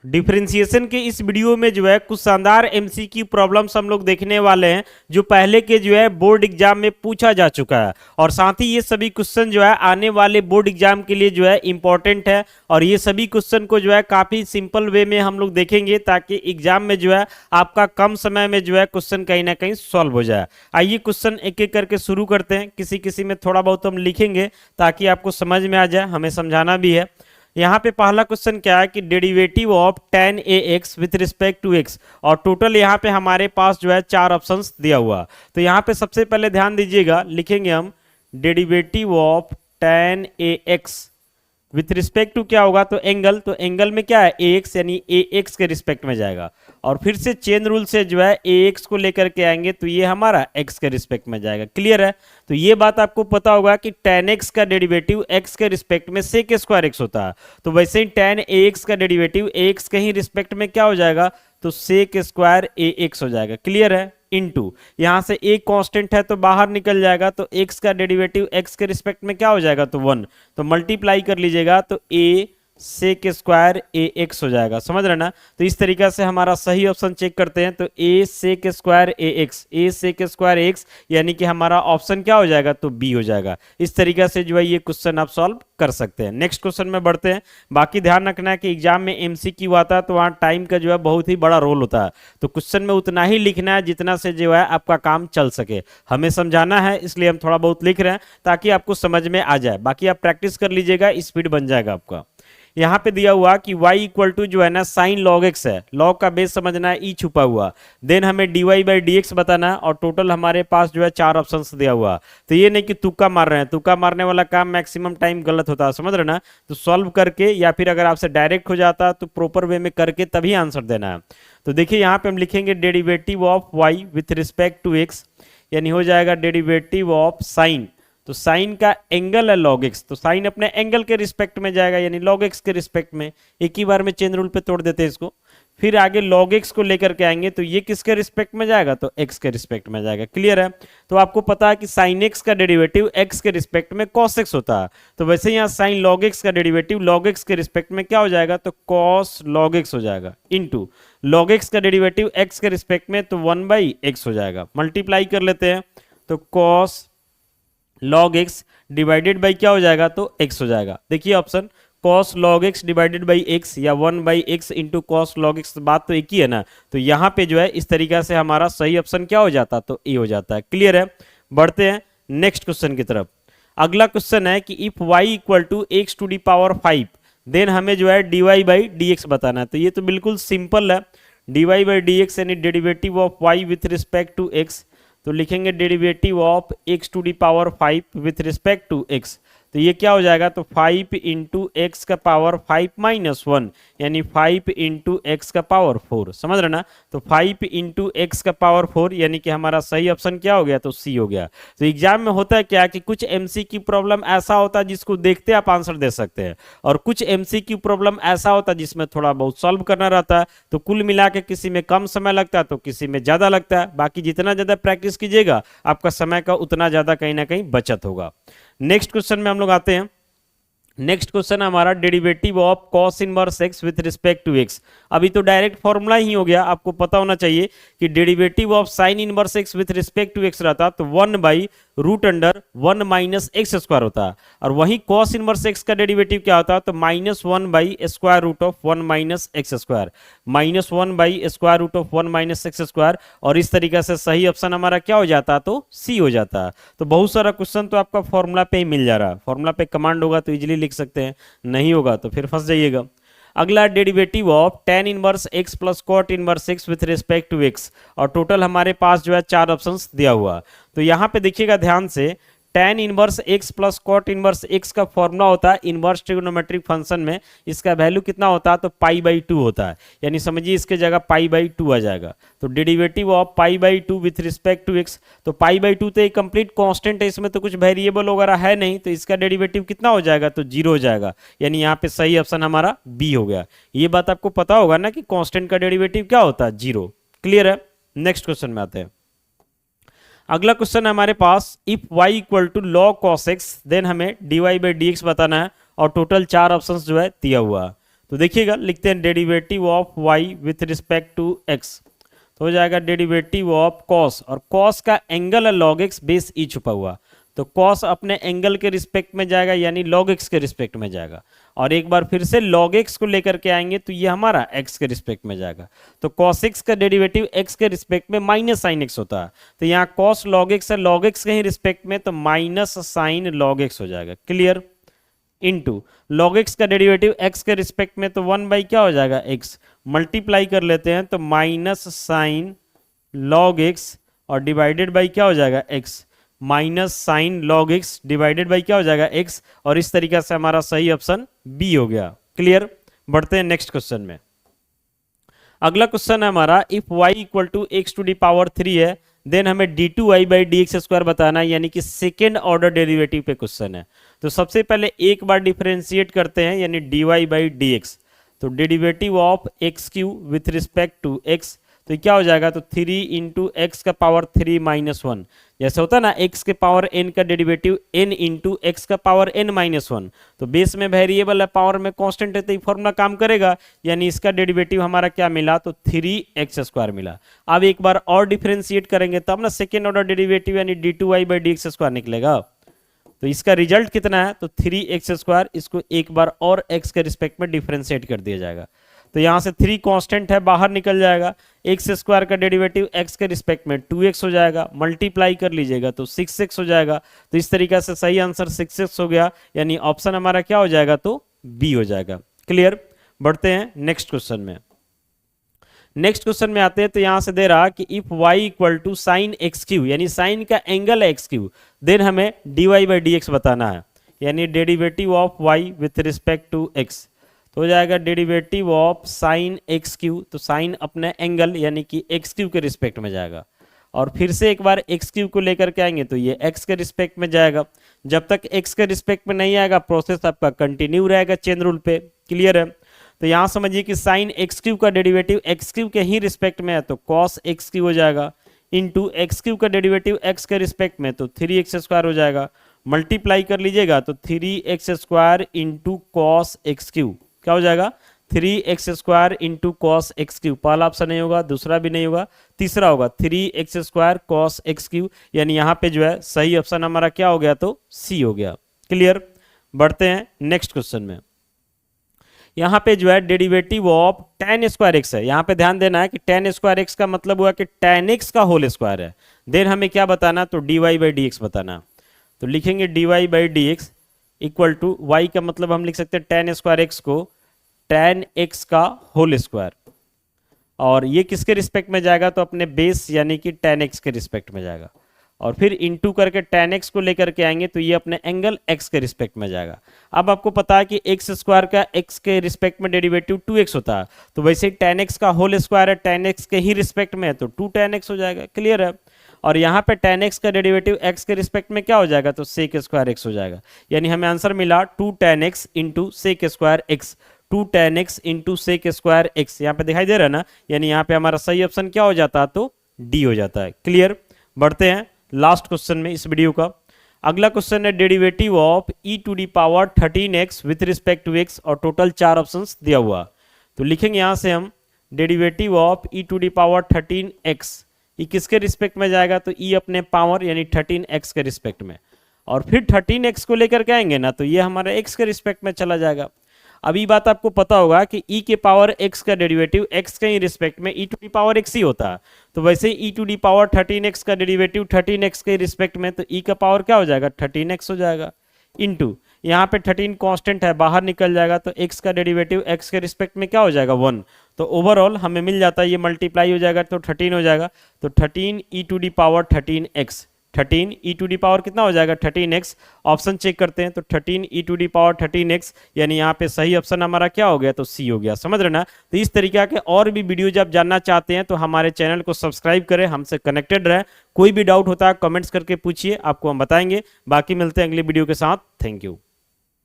Differentiation के इस video में जो है कुछ शानदार एमसीक्यू प्रॉब्लम्स हम लोग देखने वाले हैं जो पहले के जो है बोर्ड एग्जाम में पूछा जा चुका है, और साथ ही ये सभी क्वेश्चन जो है आने वाले बोर्ड एग्जाम के लिए जो है इंपॉर्टेंट है। और ये सभी क्वेश्चन को जो है काफी सिंपल वे में हम लोग देखेंगे ताकि एग्जाम में जो है आपका कम समय में जो है क्वेश्चन कहीं ना कहीं सॉल्व हो जाए। आइए क्वेश्चन एक एक करके शुरू करते हैं, किसी किसी में थोड़ा बहुत हम लिखेंगे ताकि आपको समझ में आ जाए, हमें समझाना भी है। यहाँ पे पहला क्वेश्चन क्या है कि derivative of tan ax with respect to x, और टोटल यहाँ पे हमारे पास जो है 4 ऑप्शंस दिया हुआ। तो यहाँ पे सबसे पहले ध्यान दीजिएगा, लिखेंगे हम derivative of tan ax with respect to क्या होगा, तो एंगल, तो एंगल में क्या है ax, यानी ax के रिस्पेक्ट में जाएगा। और फिर से चेन रूल से जो है ax को लेकर के आएंगे तो ये हमारा x के रिस्पेक्ट में जाएगा। क्लियर है? तो ये बात आपको पता होगा कि tan x का डेरिवेटिव x के रिस्पेक्ट में sec स्क्वायर x होता है, तो वैसे ही tan ax का डेरिवेटिव ax के ही रिस्पेक्ट में क्या हो जाएगा, तो sec स्क्वायर ax हो जाएगा। क्लियर है? इनटू यहां से एक कांस्टेंट है तो बाहर निकल जाएगा, तो x का डेरिवेटिव x के रिस्पेक्ट में क्या हो जाएगा, तो 1, तो मल्टीप्लाई कर लीजिएगा तो a sec स्क्वायर ax हो जाएगा। समझ रहे ना? तो इस तरीका से हमारा सही ऑप्शन चेक करते हैं, तो a sec स्क्वायर ax यानी कि हमारा ऑप्शन क्या हो जाएगा, तो b हो जाएगा। इस तरीका से जो है ये क्वेश्चन आप सॉल्व कर सकते हैं। नेक्स्ट क्वेश्चन में बढ़ते हैं। बाकी ध्यान रखना है कि एग्जाम में एमसीक्यू आता है तो वहाँ टाइम का जो है बहुत ही बड़ा रोल होता है, तो क्वेश्चन में उतना ही लिखना है जितना से जो है आपका काम चल सके। हमें समझाना है इसलिए हम थोड़ा बहुत लिख रहे हैं ताकि आपको समझ में आ जाए। बाकी आप प्रैक्टिस कर लीजिएगा, स्पीड बन जाएगा आपका। यहाँ पे दिया हुआ कि y इक्वल टू जो है ना साइन लॉग एक्स है, लॉग का बेस समझना है, ई छुपा हुआ, देन हमें dy बाई डी एक्स बताना है, और टोटल हमारे पास जो है 4 ऑप्शंस दिया हुआ। तो ये नहीं कि तुक्का मार रहे हैं, तुक्का मारने वाला काम मैक्सिमम टाइम गलत होता है, समझ रहे ना? तो सॉल्व करके या फिर अगर आपसे डायरेक्ट हो जाता तो प्रॉपर वे में करके तभी आंसर देना है। तो देखिए यहाँ पे हम लिखेंगे derivative of y with respect to x, यानी हो जाएगा डेरिवेटिव ऑफ साइन, तो साइन का एंगल है log x, तो साइन अपने एंगल के रिस्पेक्ट में जाएगा यानी log x के रिस्पेक्ट में। एक ही बार में चेन रूल पे तोड़ देते हैं इसको। फिर आगे log x को लेकर के आएंगे तो ये किसके रिस्पेक्ट में जाएगा, तो x के रिस्पेक्ट में जाएगा। क्लियर है? तो आपको पता है कि साइन x का डेरिवेटिव x के रिस्पेक्ट में cos x होता है, तो वैसे यहाँ साइन log x का डेरिवेटिव log x के रिस्पेक्ट में क्या हो जाएगा, तो cos log x हो जाएगा, इनटू log x का डेरिवेटिव x के रिस्पेक्ट में तो 1/x हो जाएगा। मल्टीप्लाई कर लेते हैं तो cos log x divided by क्या हो जाएगा, तो x हो जाएगा। देखिए option cos log x divided by x या 1/x into cos log x, बात तो एक ही है ना। तो यहाँ पे जो है इस तरीका से हमारा सही ऑप्शन क्या हो जाता, तो ए हो जाता है। क्लियर है? बढ़ते हैं नेक्स्ट क्वेश्चन की तरफ। अगला क्वेश्चन है कि if y equal to x to the power 5, then हमें जो है dy बाई डी एक्स बताना है। तो ये तो बिल्कुल सिंपल है, dy बाई डी एक्स यानी derivative of y with respect to x, तो लिखेंगे derivative of x to the power 5 with respect to x, तो ये क्या हो जाएगा, तो 5 इंटू एक्स का पावर 5 माइनस 1, यानी 5 इंटू एक्स का पावर 4। समझ रहे ना? तो 5 इंटू एक्स का पावर 4 यानी कि हमारा सही ऑप्शन क्या हो गया, तो सी हो गया। तो एग्जाम में होता है क्या कि कुछ एमसीक्यू प्रॉब्लम ऐसा होता है जिसको देखते आप आंसर दे सकते हैं, और कुछ एमसीक्यू प्रॉब्लम ऐसा होता है जिसमें थोड़ा बहुत सॉल्व करना रहता है। तो कुल मिला के किसी में कम समय लगता है तो किसी में ज्यादा लगता है। बाकी जितना ज्यादा प्रैक्टिस कीजिएगा आपका समय का उतना ज्यादा कहीं ना कहीं बचत होगा। नेक्स्ट क्वेश्चन में हम लोग आते हैं। नेक्स्ट क्वेश्चन हमारा derivative of cos inverse x with respect to x। अभी तो डायरेक्ट फॉर्मूला ही हो गया, आपको पता होना चाहिए कि derivative of sin inverse x with respect to x रहता तो 1/√1 माइनस एक्स स्क्वायर होता है, और वहीं cos इनवर्स x का डेरिवेटिव क्या होता है, तो -1/√1 minus x square, -1/√1 minus x square. और इस तरीके से सही ऑप्शन हमारा क्या हो जाता है, तो सी हो जाता है। तो बहुत सारा क्वेश्चन तो आपका फॉर्मूला पे ही मिल जा रहा है, फॉर्मूला पे कमांड होगा तो इजीली लिख सकते हैं, नहीं होगा तो फिर फंस जाइएगा। अगला derivative of tan inverse x plus cot inverse x with respect to x, और टोटल हमारे पास जो है 4 ऑप्शंस दिया हुआ। तो यहाँ पे देखिएगा ध्यान से, tan inverse x plus cot inverse x का फॉर्मूला होता है इनवर्स ट्रिग्नोमेट्रिक फंक्शन में, इसका वैल्यू कितना होता है, तो π/2 होता है, यानी समझिए इसके जगह π/2 आ जाएगा। तो derivative of π/2 with respect to x, तो π/2 तो एक कंप्लीट कांस्टेंट है, इसमें तो कुछ वेरिएबल वगैरह है नहीं, तो इसका डेरिवेटिव कितना हो जाएगा, तो 0 हो जाएगा, यानी यहाँ पे सही ऑप्शन हमारा बी हो गया। ये बात आपको पता होगा ना कि कांस्टेंट का डेरिवेटिव क्या होता है, 0। क्लियर है? नेक्स्ट क्वेश्चन में आते हैं। अगला क्वेश्चन है हमारे पास, if y equal to log cos x, then हमें dy बाई डी एक्स बताना है, और टोटल 4 ऑप्शंस जो है दिया हुआ। तो देखिएगा लिखते हैं derivative of y with respect to x, तो हो जाएगा डेरिवेटिव ऑफ cos, और cos का एंगल है log x, बेस ई छुपा हुआ, तो cos अपने एंगल के रिस्पेक्ट में जाएगा यानी log x के रिस्पेक्ट में जाएगा, और एक बार फिर से log x को लेकर के आएंगे तो ये हमारा x के रिस्पेक्ट में जाएगा। तो cos x का डेरिवेटिव x के रिस्पेक्ट में माइनस साइन x होता है, तो यहाँ cos log x है, log x के ही रिस्पेक्ट में, तो माइनस साइन log x हो जाएगा। क्लियर? इनटू log x का डेरिवेटिव x के रिस्पेक्ट में, तो 1 बाई क्या हो जाएगा x, मल्टीप्लाई कर लेते हैं तो माइनस साइन log x, और डिवाइडेड बाई क्या हो जाएगा x, minus sine log x divided by क्या हो जाएगा x, और इस तरीके से हमारा सही ऑप्शन बी हो गया। क्लियर? बढ़ते हैं नेक्स्ट क्वेश्चन में। अगला क्वेश्चन है हमारा, if y equal to x to the power 3 है, देन हमें d2y by d x square बताना है, यानी कि सेकेंड ऑर्डर डेरिवेटिव पे क्वेश्चन है। तो सबसे पहले एक बार डिफरेंशिएट करते हैं, यानी dy बाई डी एक्स, तो derivative of x cube with respect to x, तो क्या हो जाएगा, तो 3 इंटू एक्स का पावर 3 माइनस 1, जैसे होता है ना x के पावर n का डेरिवेटिव n इंटू एक्स का पावर n माइनस 1, तो बेस में वेरिएबल है, पावर में कांस्टेंट है, तो ये फॉर्मूला काम करेगा, यानी इसका डेरिवेटिव हमारा क्या मिला, तो 3x स्क्वायर मिला। अब एक बार और डिफरेंशिएट करेंगे तब ना सेकेंड ऑर्डर डेरिवेटिव यानी d2y by d x square निकलेगा। तो इसका रिजल्ट कितना है, तो 3x स्क्वायर, इसको एक बार और x के रिस्पेक्ट में डिफरेंशिएट कर दिया जाएगा, तो यहाँ से 3 कांस्टेंट है, बाहर निकल जाएगा, एक्स स्क्वायर का डेरिवेटिव x के रिस्पेक्ट में 2x हो जाएगा, मल्टीप्लाई कर लीजिएगा तो 6x हो जाएगा। तो इस तरीके से सही आंसर 6x हो गया, यानी ऑप्शन हमारा क्या हो जाएगा, तो बी हो जाएगा। क्लियर? बढ़ते हैं नेक्स्ट क्वेश्चन में। नेक्स्ट क्वेश्चन में आते हैं, तो यहां से दे रहा कि if y equal to sine x cube, यानी साइन का एंगल है एक्स क्यू, देन हमें dy बाई डी एक्स बताना है, यानी derivative of y with respect to x, तो हो जाएगा derivative of sine x cube, तो साइन अपने एंगल यानी कि एक्स क्यू के रिस्पेक्ट में जाएगा, और फिर से एक बार एक्स क्यू को लेकर के आएंगे तो ये एक्स के रिस्पेक्ट में जाएगा। जब तक एक्स के रिस्पेक्ट में नहीं आएगा प्रोसेस आपका कंटिन्यू रहेगा चेन रूल पे। क्लियर है? तो यहाँ समझिए कि साइन एक्स क्यू का डेरिवेटिव एक्स क्यू के ही रिस्पेक्ट में है, तो कॉस एक्स क्यू हो जाएगा, इंटू एक्स क्यू का डेरिवेटिव एक्स के रिस्पेक्ट में, तो 3x स्क्वायर हो जाएगा, मल्टीप्लाई कर लीजिएगा तो 3x square into cos x Q क्या हो जाएगा, 3x square into cos x Q. पहला ऑप्शन नहीं होगा, दूसरा भी नहीं होगा, तीसरा होगा 3x square cos x cube, यानी यहाँ पे जो है सही ऑप्शन हमारा क्या हो गया, तो सी हो गया। क्लियर? बढ़ते हैं नेक्स्ट क्वेश्चन में। यहाँ पे जो है derivative of tan square x है, यहाँ पे ध्यान देना है कि tan स्क्वायर एक्स का मतलब हुआ कि tan x का होल स्क्वायर है। देन हमें क्या बताना, तो dy बाई डी एक्स बताना, तो लिखेंगे dy by d x equal to y का मतलब हम लिख सकते हैं tan स्क्वायर एक्स को tan x का होल स्क्वायर, और ये किसके रिस्पेक्ट में जाएगा, तो अपने बेस यानी कि tan x के रिस्पेक्ट में जाएगा, और फिर इंटू करके tan x को लेकर के आएंगे तो ये अपने एंगल x के रिस्पेक्ट में जाएगा। अब आपको पता है कि x स्क्वायर का x के रिस्पेक्ट में डेरिवेटिव 2x होता है, तो वैसे ही tan x का होल स्क्वायर है tan x के ही रिस्पेक्ट में है, तो 2 tan x हो जाएगा। क्लियर है? और यहाँ पे tan x का डेरिवेटिव x के रिस्पेक्ट में क्या हो जाएगा, तो sec स्क्वायर x हो जाएगा, यानी हमें आंसर मिला 2 tan x into sec square x, 2 tan x into sec square x। यहाँ पे दिखाई दे रहा है ना, यानी यहाँ पे हमारा सही ऑप्शन क्या हो जाता है, तो डी हो जाता है। क्लियर? बढ़ते हैं लास्ट क्वेश्चन में इस वीडियो का। अगला क्वेश्चन है derivative of e to the power 13x with respect to x, और टोटल 4 ऑप्शंस दिया हुआ, तो लिखेंगे यहाँ से हम derivative of e to the power 13x, ये किसके रिस्पेक्ट में जाएगा, तो e अपने पावर यानी 13x के रिस्पेक्ट में, और फिर 13x को लेकर के आएंगे ना तो ये हमारे x के रिस्पेक्ट में चला जाएगा। अब ये बात आपको पता होगा कि e के पावर x का डेरिवेटिव x के ही रिस्पेक्ट में e to the power x ही होता है, तो वैसे ही e to the power 13x का डेरिवेटिव 13x के रिस्पेक्ट में, तो e का पावर क्या हो जाएगा, 13x हो जाएगा, इंटू यहाँ पे 13 कांस्टेंट है, बाहर निकल जाएगा, तो x का डेरिवेटिव x के रिस्पेक्ट में क्या हो जाएगा, 1, तो ओवरऑल हमें मिल जाता है ये मल्टीप्लाई हो जाएगा तो 13 हो जाएगा, तो 13 e to the power 13x, 13 e to the power कितना हो जाएगा, 13x। ऑप्शन चेक करते हैं तो 13 e to the power 13x, यानी यहाँ पे सही ऑप्शन हमारा क्या हो गया, तो सी हो गया। समझ रहे ना? तो इस तरीके के और भी वीडियो जब जानना चाहते हैं तो हमारे चैनल को सब्सक्राइब करें, हमसे कनेक्टेड रहे। कोई भी डाउट होता है कमेंट्स करके पूछिए, आपको हम बताएंगे। बाकी मिलते हैं अगली वीडियो के साथ। Thank you.